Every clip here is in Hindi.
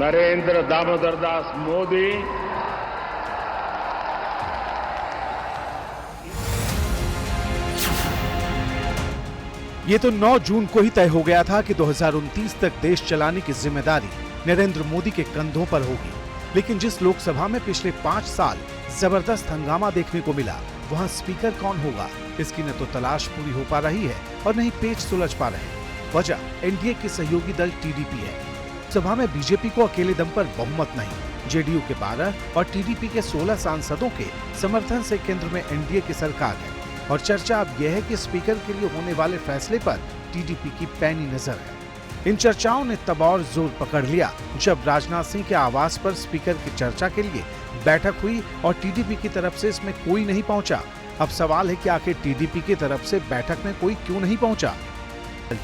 नरेंद्र दामोदर दास मोदी ये तो 9 जून को ही तय हो गया था कि 2029 तक देश चलाने की जिम्मेदारी नरेंद्र मोदी के कंधों पर होगी। लेकिन जिस लोकसभा में पिछले 5 साल जबरदस्त हंगामा देखने को मिला, वहां स्पीकर कौन होगा, इसकी न तो तलाश पूरी हो पा रही है और न ही पेच सुलझ पा रहे। वजह एनडीए के सहयोगी दल टीडीपी है। सभा में बीजेपी को अकेले दम पर बहुमत नहीं, जेडीयू के 12 और टीडीपी के 16 सांसदों के समर्थन से केंद्र में एनडीए की सरकार है। और चर्चा अब यह है कि स्पीकर के लिए होने वाले फैसले पर टीडीपी की पैनी नजर है। इन चर्चाओं ने तब और जोर पकड़ लिया जब राजनाथ सिंह के आवास पर स्पीकर की चर्चा के लिए बैठक हुई और टीडीपी की तरफ से इसमें कोई नहीं पहुंचा। अब सवाल है कि आखिर टीडीपी की तरफ से बैठक में कोई क्यों नहीं पहुंचा।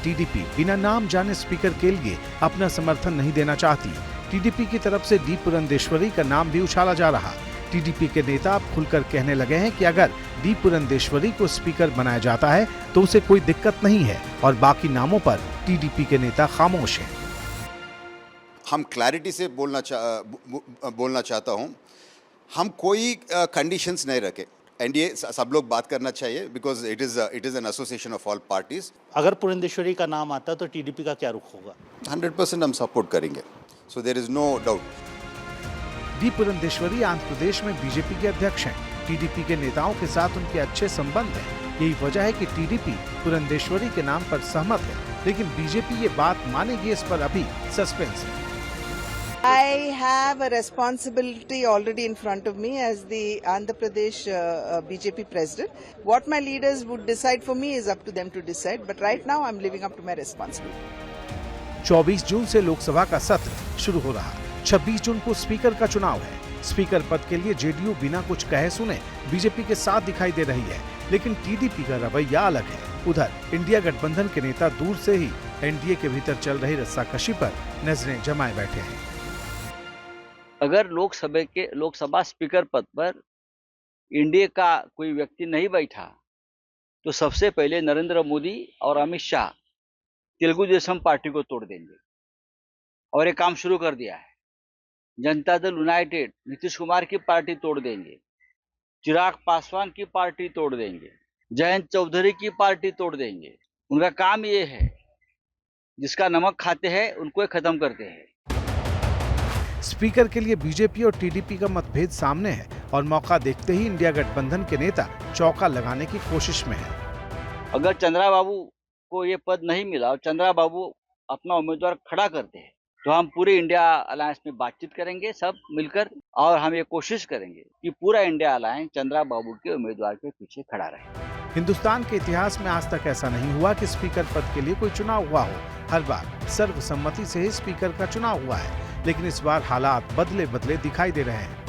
टीडीपी बिना नाम जाने स्पीकर के लिए अपना समर्थन नहीं देना चाहती। टीडीपी की तरफ से डी पुरंदेश्वरी का नाम भी उछाला जा रहा। टीडीपी के नेता अब खुलकर कहने लगे हैं कि अगर डी पुरंदेश्वरी को स्पीकर बनाया जाता है तो उसे कोई दिक्कत नहीं है और बाकी नामों पर टीडीपी के नेता खामोश हैं। हम क्लैरिटी से बोलना चाहता हूं, हम कोई कंडीशंस नहीं रखे। एनडीए सब लोग बात करना चाहिए because it is an association of all parties. अगर पुरंदेश्वरी का नाम आता तो टीडीपी का क्या रुख होगा? 100% हम सपोर्ट करेंगे, so there is no doubt. D Purandeswari Andhra Pradesh में बीजेपी के अध्यक्ष हैं। टीडीपी के नेताओं के साथ उनके अच्छे संबंध हैं। यही वजह है कि टीडीपी पुरंदेश्वरी के नाम पर सहमत है, लेकिन बीजेपी ये बात मानेगी, इस पर अभी सस्पेंस है। I have a responsibility already in front of me as the Andhra Pradesh BJP president. What my leaders would decide for me is up to them to decide. But right now I'm living up to my responsibility. 24 जून से लोकसभा का सत्र शुरू हो रहा। 26 जून को स्पीकर का चुनाव है। स्पीकर पद के लिए जेडीयू बिना कुछ कहे सुने बीजेपी के साथ दिखाई दे रही है, लेकिन टीडीपी का रवैया अलग है। उधर इंडिया गठबंधन के नेता दूर से ही एनडीए के भीतर चल रही रस्साकशी पर नजरें जमाए बैठे हैं। अगर लोकसभा स्पीकर पद पर एनडीए का कोई व्यक्ति नहीं बैठा तो सबसे पहले नरेंद्र मोदी और अमित शाह तेलुगु देशम पार्टी को तोड़ देंगे और ये काम शुरू कर दिया है। जनता दल यूनाइटेड नीतीश कुमार की पार्टी तोड़ देंगे, चिराग पासवान की पार्टी तोड़ देंगे, जयंत चौधरी की पार्टी तोड़ देंगे। उनका काम ये है, जिसका नमक खाते हैं उनको खत्म करते हैं। स्पीकर के लिए बीजेपी और टीडीपी का मतभेद सामने है और मौका देखते ही इंडिया गठबंधन के नेता चौका लगाने की कोशिश में है। अगर चंद्राबाबू को ये पद नहीं मिला और चंद्राबाबू अपना उम्मीदवार खड़ा करते हैं तो हम पूरे इंडिया अलायंस में बातचीत करेंगे सब मिलकर, और हम ये कोशिश करेंगे कि पूरा इंडिया अलायंस चंद्राबाबू के उम्मीदवार के पीछे खड़ा रहे। हिंदुस्तान के इतिहास में आज तक ऐसा नहीं हुआ कि स्पीकर पद के लिए कोई चुनाव हुआ हो। हर बार सर्वसम्मति से ही स्पीकर का चुनाव हुआ है, लेकिन इस बार हालात बदले बदले दिखाई दे रहे हैं।